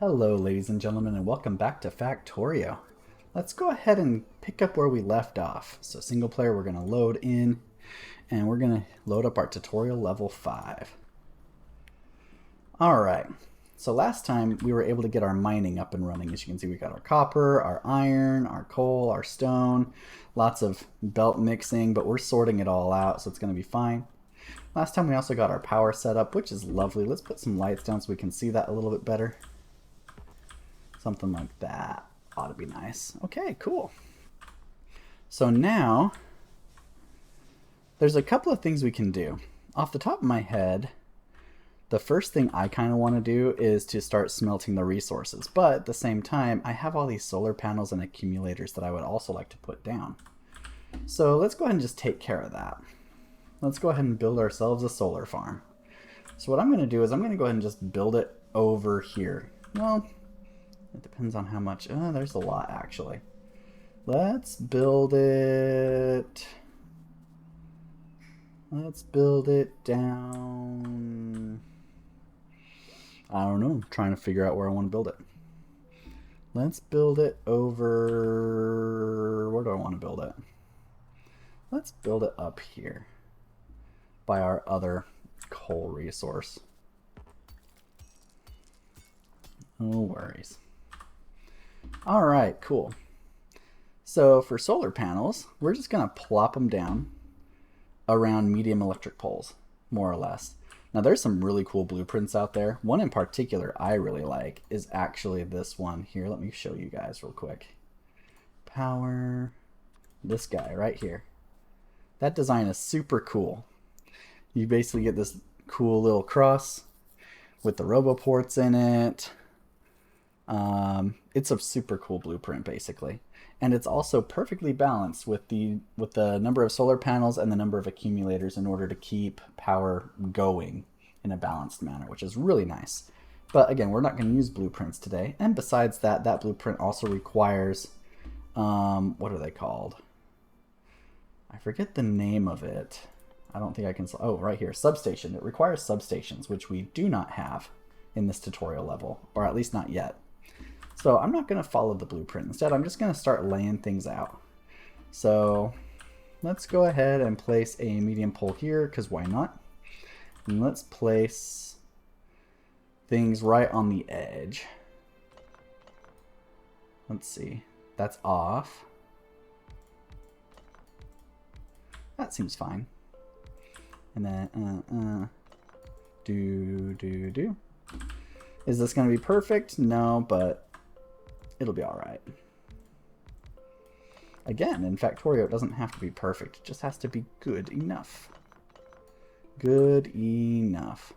Hello ladies and gentlemen, and welcome back to Factorio. Let's go ahead and pick up where we left off. So single player, we're going to load in and we're going to load up our tutorial level 5. Alright, so last time we were able to get our mining up and running. As you can see, we got our copper, our iron, our coal, our stone, lots of belt mixing, but we're sorting it all out, so it's going to be fine. Last time we also got our power set up, which is lovely. Let's put some lights down so we can see that a little bit better. Something like that ought to be nice. Okay, cool. So now there's a couple of things we can do. Off the top of my head, the first thing I kind of want to do is to start smelting the resources. But at the same time, I have all these solar panels and accumulators that I would also like to put down. So let's go ahead and just take care of that. Let's go ahead and build ourselves a solar farm. So what I'm going to do is I'm going to go ahead and just build it over here. Well, it depends on how much. Oh, there's a lot actually. Let's build it. Let's build it down. I don't know. I'm trying to figure out where I want to build it. Let's build it over. Where do I want to build it? Let's build it up here by our other coal resource. No worries. All right, cool. So for solar panels, we're just going to plop them down around medium electric poles, more or less. Now there's some really cool blueprints out there. One in particular I really like is actually this one here. Let me show you guys real quick. Power, this guy right here. That design is super cool. You basically get this cool little cross with the roboports in it. It's a super cool blueprint basically, and it's also perfectly balanced with the number of solar panels and the number of accumulators in order to keep power going in a balanced manner, which is really nice. But again, we're not going to use blueprints today, and besides that, that blueprint also requires what are they called? I forget the name of it. I don't think I can. Oh, right here, substation. It requires substations, which we do not have in this tutorial level, or at least not yet. So I'm not going to follow the blueprint. Instead, I'm just going to start laying things out. So let's go ahead and place a medium pole here, because why not? And let's place things right on the edge. Let's see. That's off. That seems fine. And then, do. Is this going to be perfect? No, but it'll be all right. Again, in Factorio, it doesn't have to be perfect. It just has to be good enough. Good enough.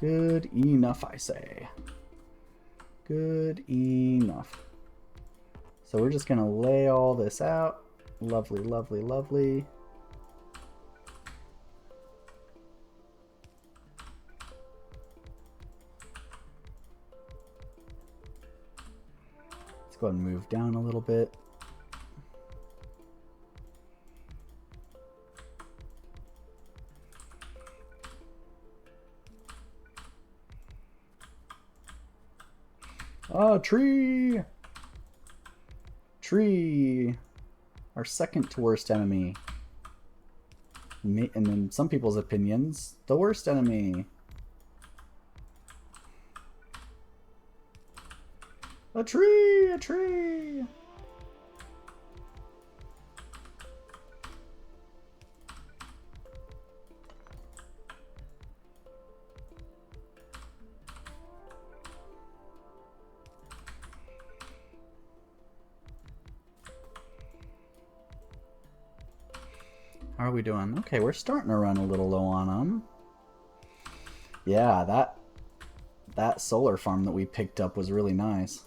Good enough, I say. Good enough. So we're just going to lay all this out. Lovely, lovely, lovely. Let's go ahead and move down a little bit. Oh, tree! Tree! Our second to worst enemy. And in some people's opinions, the worst enemy. A tree! A tree! How are we doing? Okay, we're starting to run a little low on them. Yeah, that solar farm that we picked up was really nice.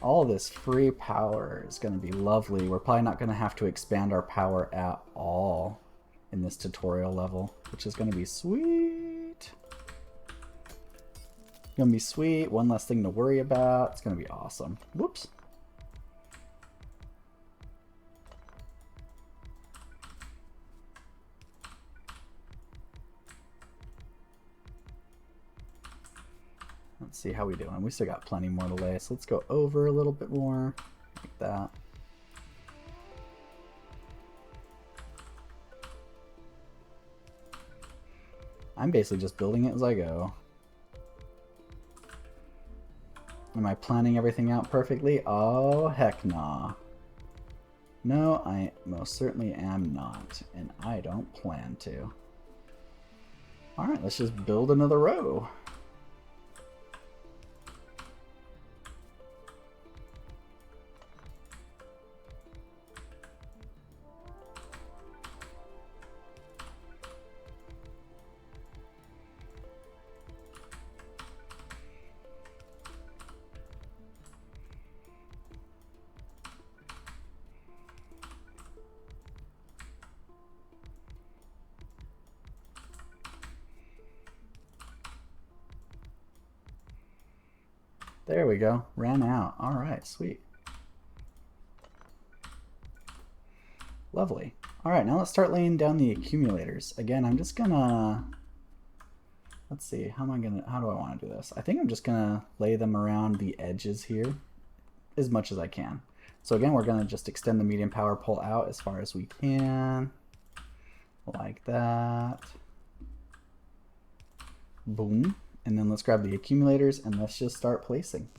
All this free power is going to be lovely. We're probably not going to have to expand our power at all in this tutorial level, which is going to be sweet. Gonna be sweet. One less thing to worry about. It's gonna be awesome. Whoops. Let's see how we doing. We still got plenty more to lay, so let's go over a little bit more, like that. I'm basically just building it as I go. Am I planning everything out perfectly? Oh, heck nah. No, I most certainly am not, and I don't plan to. Alright, let's just build another row. There we go. Ran out. All right, sweet. Lovely. All right, now let's start laying down the accumulators. Again, I'm just gonna, let's see, how do I want to do this? I think I'm just gonna lay them around the edges here as much as I can. So again, we're gonna just extend the medium power pole out as far as we can, like that. Boom. And then let's grab the accumulators and let's just start placing.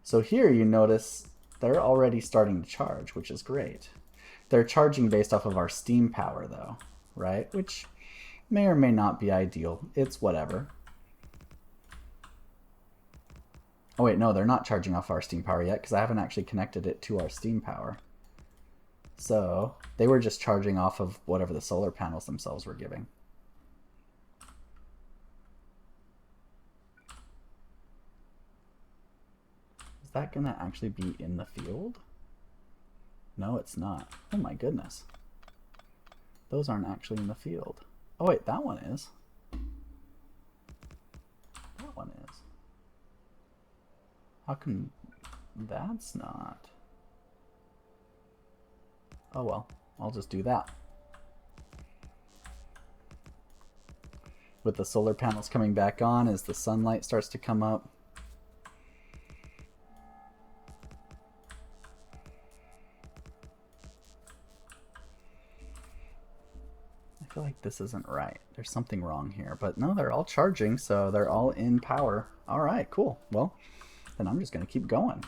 So here you notice they're already starting to charge, which is great. They're charging based off of our steam power though, right? Which may or may not be ideal. It's whatever. Oh wait, no, they're not charging off our steam power yet because I haven't actually connected it to our steam power. So they were just charging off of whatever the solar panels themselves were giving. Is that gonna actually be in the field? No, it's not. Oh my goodness. Those aren't actually in the field. Oh wait, that one is. That one is. How come that's not? Oh well, I'll just do that. With the solar panels coming back on as the sunlight starts to come up. I feel like this isn't right. There's something wrong here. But no, they're all charging, so they're all in power. All right, cool. Well, then I'm just going to keep going.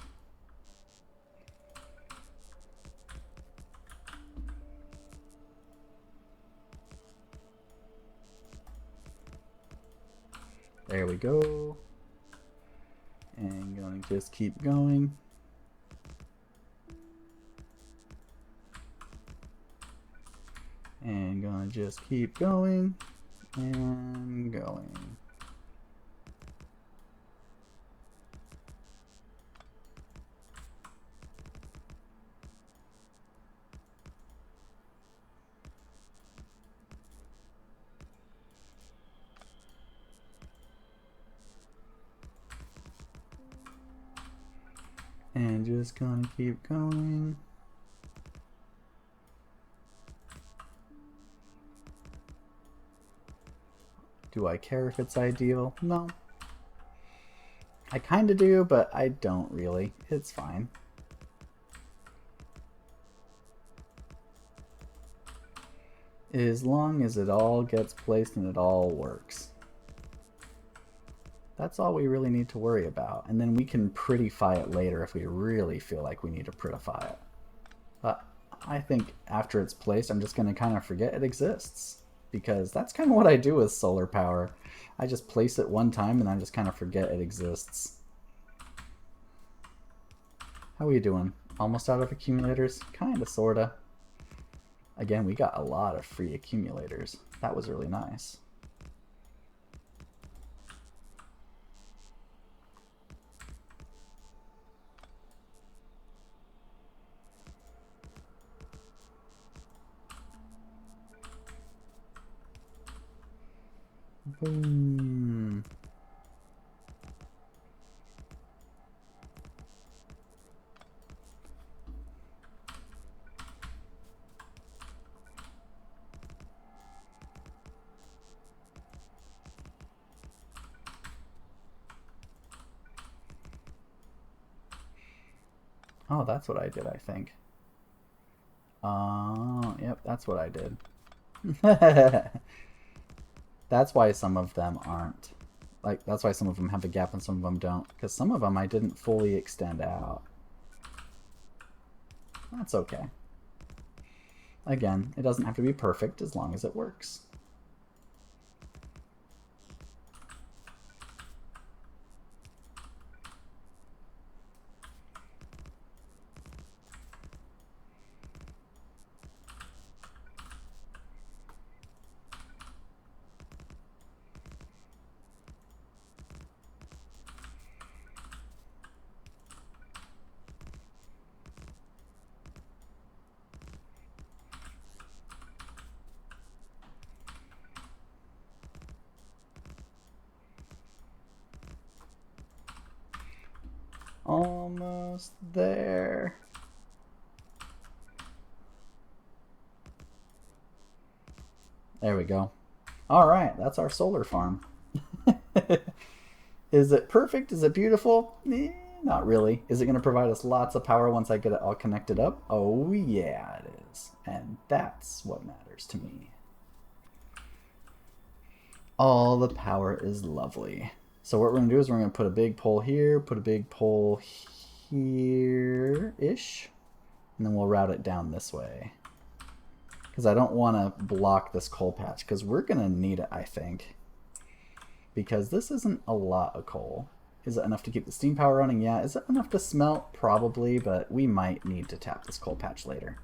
There we go. And going to just keep going. And gonna just keep going and going. And just gonna keep going. Do I care if it's ideal? No. I kinda do, but I don't really. It's fine. As long as it all gets placed and it all works. That's all we really need to worry about. And then we can prettify it later if we really feel like we need to prettify it. But I think after it's placed, I'm just gonna kind of forget it exists. Because that's kind of what I do with solar power. I just place it one time and I just kind of forget it exists. How are you doing? Almost out of accumulators? Kinda, sorta. Again, we got a lot of free accumulators. That was really nice. Boom. Oh, that's what I did, I think. Yep, that's what I did. That's why some of them aren't. Like, that's why some of them have a gap and some of them don't. Because some of them I didn't fully extend out. That's okay. Again, it doesn't have to be perfect as long as it works. Almost there. There we go. All right, that's our solar farm. Is it perfect? Is it beautiful? Not really. Is it going to provide us lots of power once I get it all connected up? Oh, yeah, it is. And that's what matters to me. All the power is lovely. So what we're going to do is we're going to put a big pole here, put a big pole here-ish, and then we'll route it down this way. Because I don't want to block this coal patch, because we're going to need it, I think. Because this isn't a lot of coal. Is it enough to keep the steam power running? Yeah. Is it enough to smelt? Probably, but we might need to tap this coal patch later.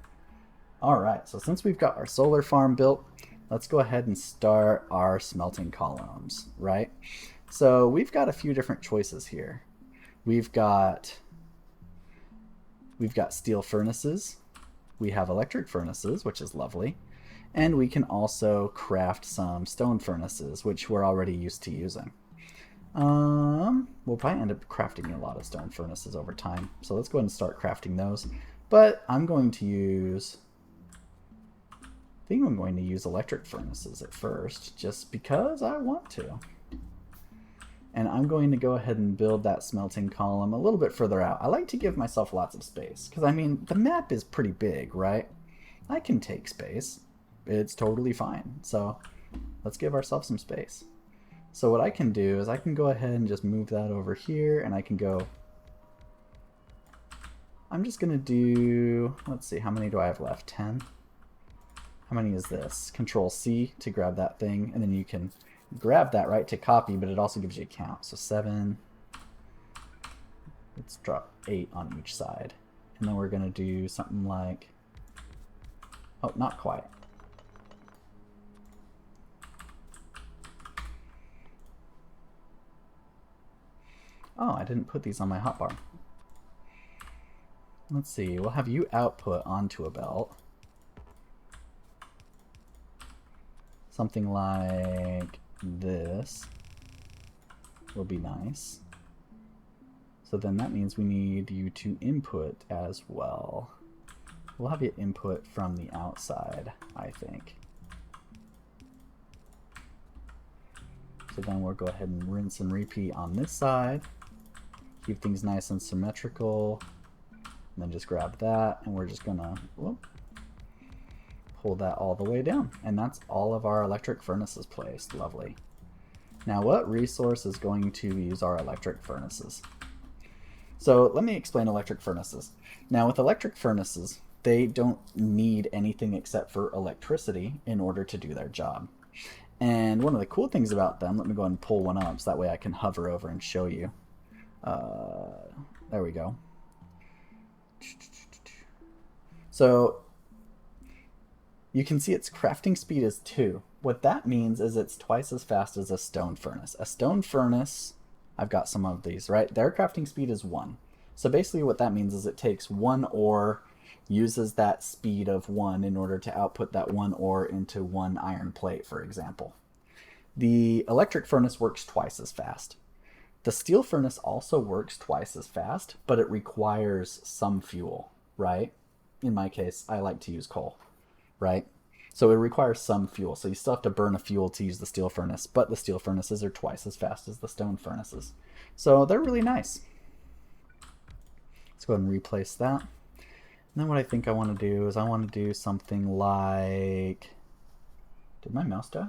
Alright, so since we've got our solar farm built, let's go ahead and start our smelting columns, right? So we've got a few different choices here. We've got steel furnaces. We have electric furnaces, which is lovely. And we can also craft some stone furnaces, which we're already used to using. We'll probably end up crafting a lot of stone furnaces over time. So let's go ahead and start crafting those. But I'm going to use... I think I'm going to use electric furnaces at first, just because I want to. And I'm going to go ahead and build that smelting column a little bit further out. I like to give myself lots of space, because I mean, the map is pretty big, right? I can take space. It's totally fine. So let's give ourselves some space. So what I can do is I can go ahead and just move that over here, and I can go... I'm just going to do... Let's see, how many do I have left? 10? How many is this? Control C to grab that thing, and then you can grab that, right, to copy, but it also gives you a count. So 7. Let's drop 8 on each side. And then we're going to do something like... Oh, not quite. Oh, I didn't put these on my hotbar. Let's see, we'll have you output onto a belt. Something like this will be nice. So then that means we need you to input as well. We'll have you input from the outside, I think. So then we'll go ahead and rinse and repeat on this side. Keep things nice and symmetrical. And then just grab that, and we're just gonna pull that all the way down. And that's all of our electric furnaces placed. Lovely. Now what resource is going to use our electric furnaces? So let me explain electric furnaces. Now with electric furnaces, they don't need anything except for electricity in order to do their job. And one of the cool things about them, let me go ahead and pull one up so that way I can hover over and show you. There we go. So you can see its crafting speed is 2. What that means is it's twice as fast as a stone furnace. A stone furnace, I've got some of these, right? Their crafting speed is 1. So basically what that means is it takes 1 ore, uses that speed of 1 in order to output that 1 ore into 1 iron plate, for example. The electric furnace works twice as fast. The steel furnace also works twice as fast, but it requires some fuel, right? In my case, I like to use coal, right? So it requires some fuel. So you still have to burn a fuel to use the steel furnace, but the steel furnaces are twice as fast as the stone furnaces. So they're really nice. Let's go ahead and replace that. And then what I think I want to do is I want to do something like... Did my mouse die?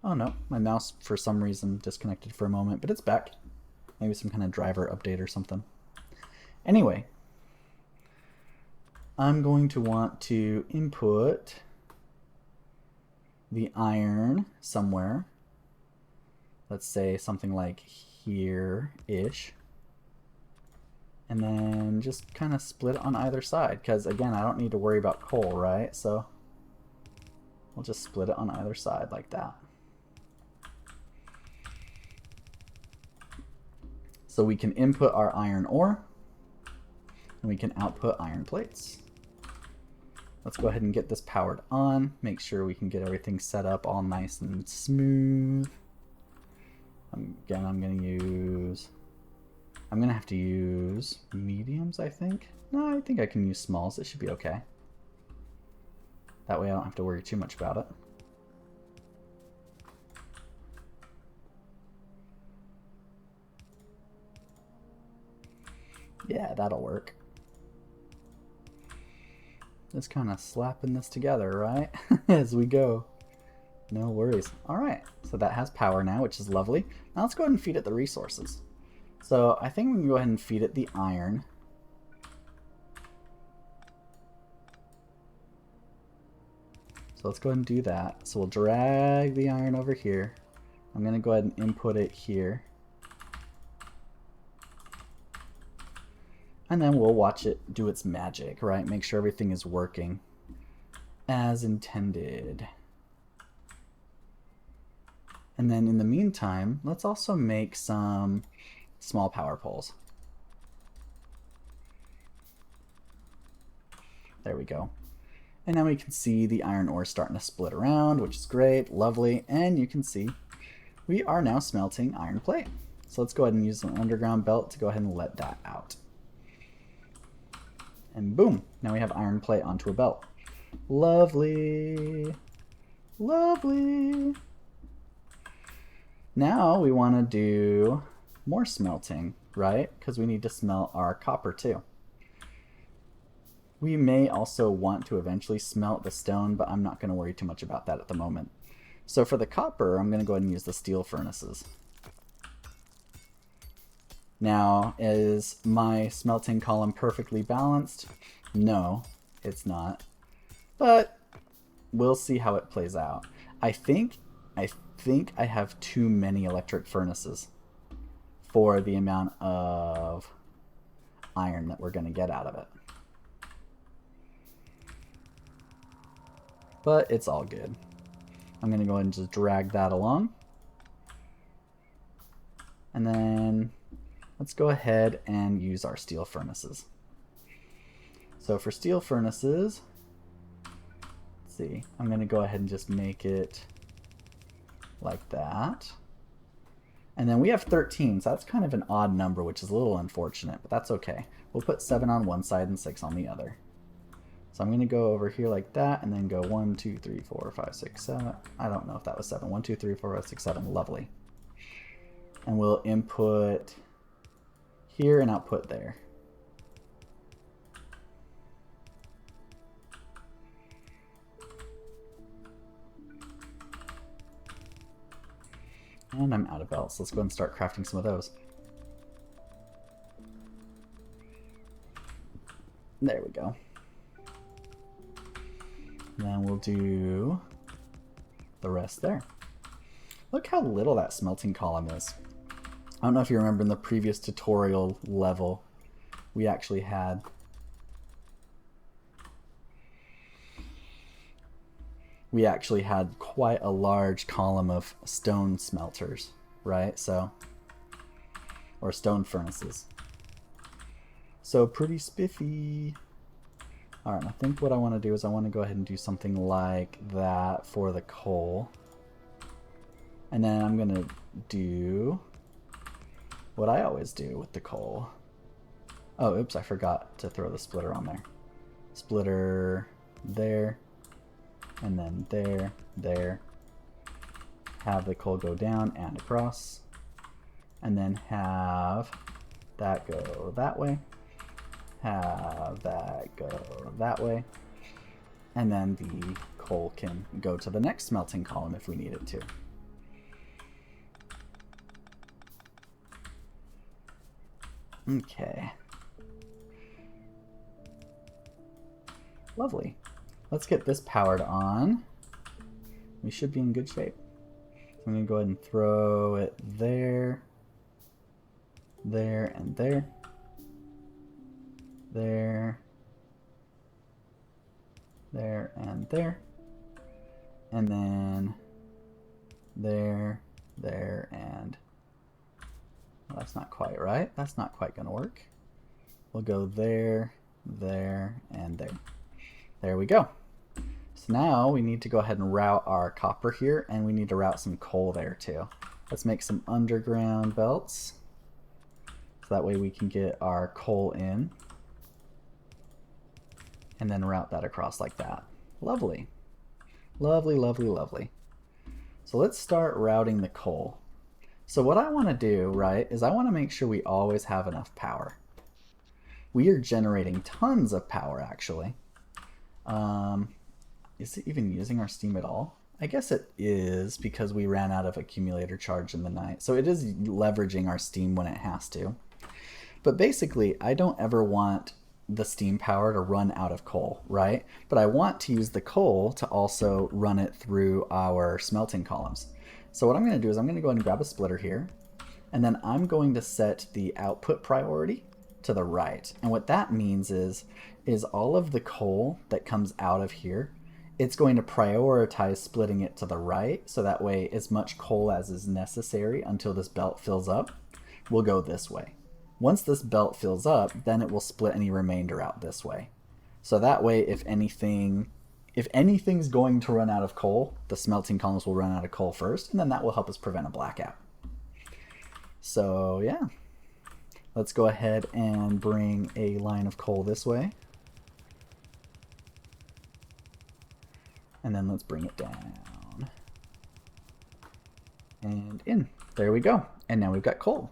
Oh no, my mouse for some reason disconnected for a moment, but it's back. Maybe some kind of driver update or something. Anyway, I'm going to want to input the iron somewhere. Let's say something like here-ish. And then just kind of split it on either side, because again, I don't need to worry about coal, right? So we'll just split it on either side like that. So we can input our iron ore, and we can output iron plates. Let's go ahead and get this powered on, make sure we can get everything set up all nice and smooth. Again, I'm gonna have to use mediums, I think. No, I think I can use smalls. It should be okay. That way I don't have to worry too much about it. Yeah, that'll work. Just kind of slapping this together, right? As we go. No worries. Alright, so that has power now, which is lovely. Now let's go ahead and feed it the resources. So I think we can go ahead and feed it the iron. So let's go ahead and do that. So we'll drag the iron over here. I'm going to go ahead and input it here. And then we'll watch it do its magic, right? Make sure everything is working as intended. And then in the meantime, let's also make some small power poles. There we go. And now we can see the iron ore starting to split around, which is great, lovely. And you can see we are now smelting iron plate. So let's go ahead and use an underground belt to go ahead and let that out. And boom, now we have iron plate onto a belt. Lovely, lovely. Now we want to do more smelting, right? Because we need to smelt our copper too. We may also want to eventually smelt the stone, but I'm not going to worry too much about that at the moment. So for the copper, I'm going to go ahead and use the steel furnaces. Now, is my smelting column perfectly balanced? No, it's not. But we'll see how it plays out. I think I have too many electric furnaces for the amount of iron that we're going to get out of it. But it's all good. I'm going to go ahead and just drag that along. And then let's go ahead and use our steel furnaces. So for steel furnaces, let's see, I'm going to go ahead and just make it like that. And then we have 13, so that's kind of an odd number, which is a little unfortunate, but that's okay. We'll put 7 on one side and 6 on the other. So I'm going to go over here like that, and then go 1, 2, 3, 4, 5, 6, 7. I don't know if that was 7. 1, 2, 3, 4, 5, 6, 7. Lovely. And we'll input here and output there. And I'm out of belts, so let's go ahead and start crafting some of those. There we go. Then we'll do the rest there. Look how little that smelting column is. I don't know if you remember in the previous tutorial level, we actually had quite a large column of stone smelters, right? So, or stone furnaces. So pretty spiffy. All right, I think what I want to do is I want to go ahead and do something like that for the coal. And then I'm going to do what I always do with the coal. Oh, oops, I forgot to throw the splitter on there. Splitter there, and then there, there. Have the coal go down and across. And then have that go that way. have that go that way. And then the coal can go to the next smelting column if we need it to. Okay. Lovely. Let's get this powered on. We should be in good shape. So I'm going to go ahead and throw it there, there, and there. There, there, and there. And then there, there, and... Well, that's not quite right. That's not quite going to work. We'll go there, there, and there. There we go. So now we need to go ahead and route our copper here, and we need to route some coal there too. Let's make some underground belts, so that way we can get our coal in, and then route that across like that. Lovely. Lovely, lovely, lovely. So let's start routing the coal. So what I want to do, right, is I want to make sure we always have enough power. We are generating tons of power, actually. Is it even using our steam at all? I guess it is, because we ran out of accumulator charge in the night. So it is leveraging our steam when it has to. But basically, I don't ever want the steam power to run out of coal, right? But I want to use the coal to also run it through our smelting columns. So what I'm going to do is I'm going to go ahead and grab a splitter here, and then I'm going to set the output priority to the right. And what that means is all of the coal that comes out of here, it's going to prioritize splitting it to the right, so that way as much coal as is necessary until this belt fills up will go this way. Once this belt fills up, then it will split any remainder out this way. So that way, if anything's going to run out of coal, the smelting columns will run out of coal first, and then that will help us prevent a blackout. So yeah, let's go ahead and bring a line of coal this way. And then let's bring it down. And in. There we go. And now we've got coal.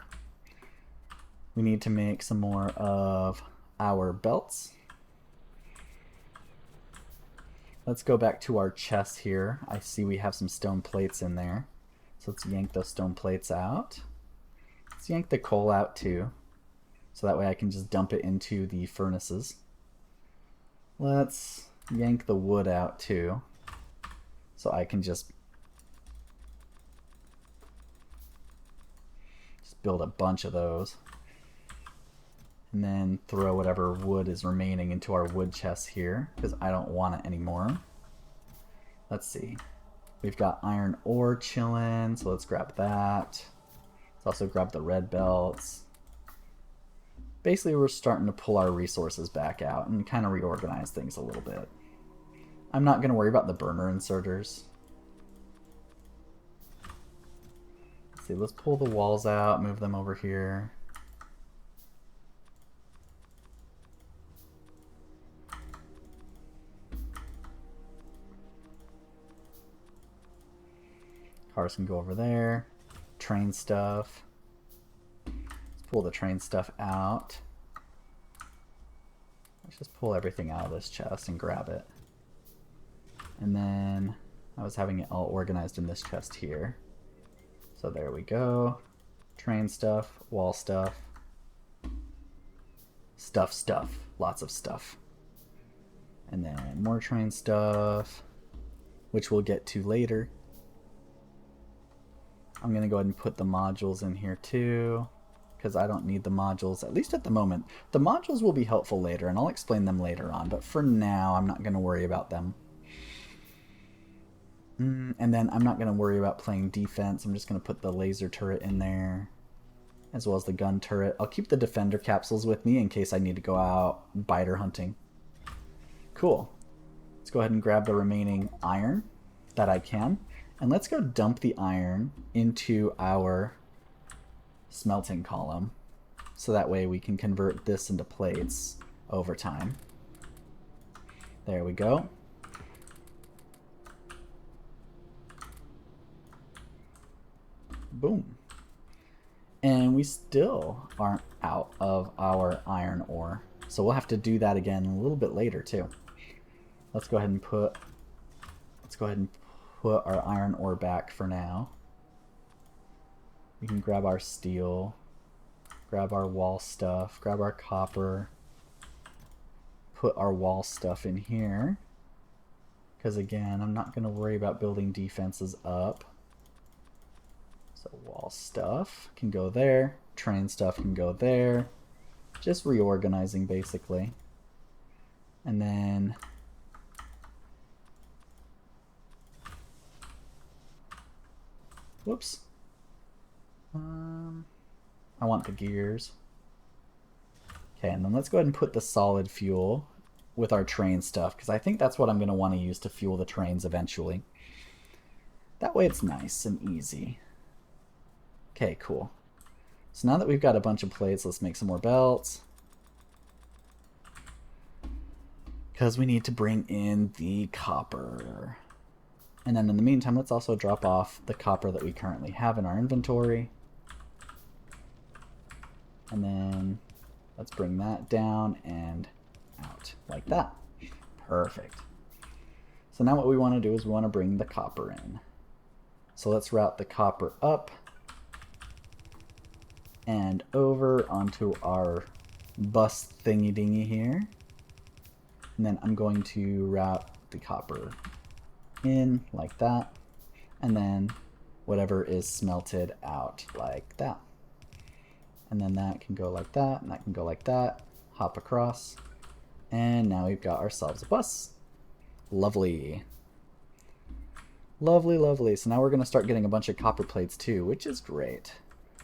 We need to make some more of our belts. Let's go back to our chest here. I see we have some stone plates in there. So let's yank those stone plates out. Let's yank the coal out too, so that way I can just dump it into the furnaces. Let's yank the wood out too, so I can just build a bunch of those. And then throw whatever wood is remaining into our wood chest here, because I don't want it anymore. Let's see. We've got iron ore chilling, so let's grab that. Let's also grab the red belts. Basically, we're starting to pull our resources back out and kind of reorganize things a little bit. I'm not going to worry about the burner inserters. Let's see, let's pull the walls out, move them over here. Cars can go over there. Train stuff. Let's pull the train stuff out. Let's just pull everything out of this chest and grab it. And then I was having it all organized in this chest here. So there we go. Train stuff, wall stuff. Stuff. Lots of stuff. And then more train stuff, which we'll get to later. I'm going to go ahead and put the modules in here too, because I don't need the modules, at least at the moment. The modules will be helpful later, and I'll explain them later on, but for now, I'm not going to worry about them. And then I'm not going to worry about playing defense. I'm just going to put the laser turret in there, as well as the gun turret. I'll keep the defender capsules with me in case I need to go out biter hunting. Cool. Let's go ahead and grab the remaining iron that I can. And let's go dump the iron into our smelting column, so that way we can convert this into plates over time. There we go. Boom. And we still aren't out of our iron ore. So we'll have to do that again a little bit later too. Let's go ahead and put our iron ore back for now. We can grab our steel, grab our wall stuff, grab our copper, put our wall stuff in here. Because again, I'm not going to worry about building defenses up. So wall stuff can go there, train stuff can go there. Just reorganizing basically. And then whoops. I want the gears. Okay, and then let's go ahead and put the solid fuel with our train stuff, because I think that's what I'm going to want to use to fuel the trains eventually. That way it's nice and easy. Okay, cool. So now that we've got a bunch of plates, let's make some more belts. Because we need to bring in the copper. And then in the meantime, let's also drop off the copper that we currently have in our inventory. And then let's bring that down and out like that. Perfect. So now what we want to do is we want to bring the copper in. So let's route the copper up and over onto our bus thingy dingy here. And then I'm going to route the copper in like that, and then whatever is smelted out like that. And then that can go like that, and that can go like that, hop across, and now we've got ourselves a bus. Lovely. Lovely, lovely. So now we're going to start getting a bunch of copper plates too, which is great.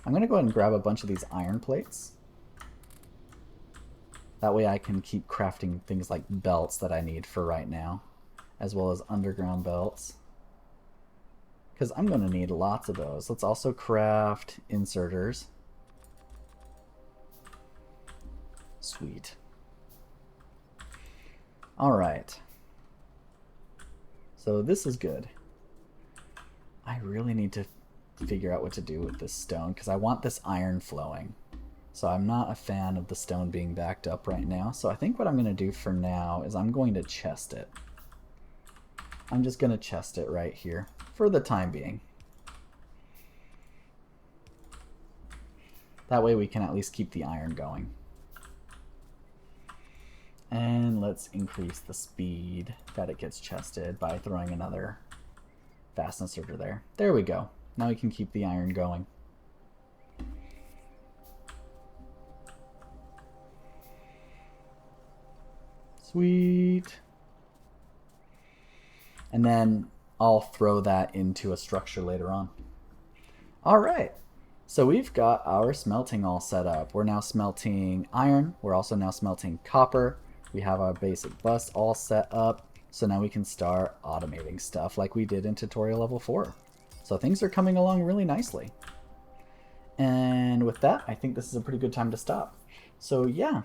I'm going to go ahead and grab a bunch of these iron plates. That way I can keep crafting things like belts that I need for right now, as well as underground belts, because I'm going to need lots of those. Let's also craft inserters. Sweet. All right. So this is good. I really need to figure out what to do with this stone, because I want this iron flowing. So I'm not a fan of the stone being backed up right now. So I think what I'm going to do for now is I'm going to chest it. I'm just going to chest it right here for the time being. That way we can at least keep the iron going. And let's increase the speed that it gets chested by throwing another fast inserter there. There we go. Now we can keep the iron going. Sweet. And then I'll throw that into a structure later on. All right. So we've got our smelting all set up. We're now smelting iron. We're also now smelting copper. We have our basic bus all set up. So now we can start automating stuff like we did in tutorial level 4. So things are coming along really nicely. And with that, I think this is a pretty good time to stop. So yeah.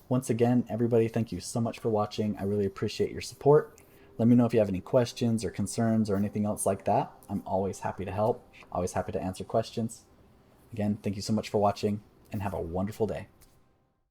Once again, everybody, thank you so much for watching. I really appreciate your support. Let me know if you have any questions or concerns or anything else like that. I'm always happy to help, always happy to answer questions. Again, thank you so much for watching, and have a wonderful day.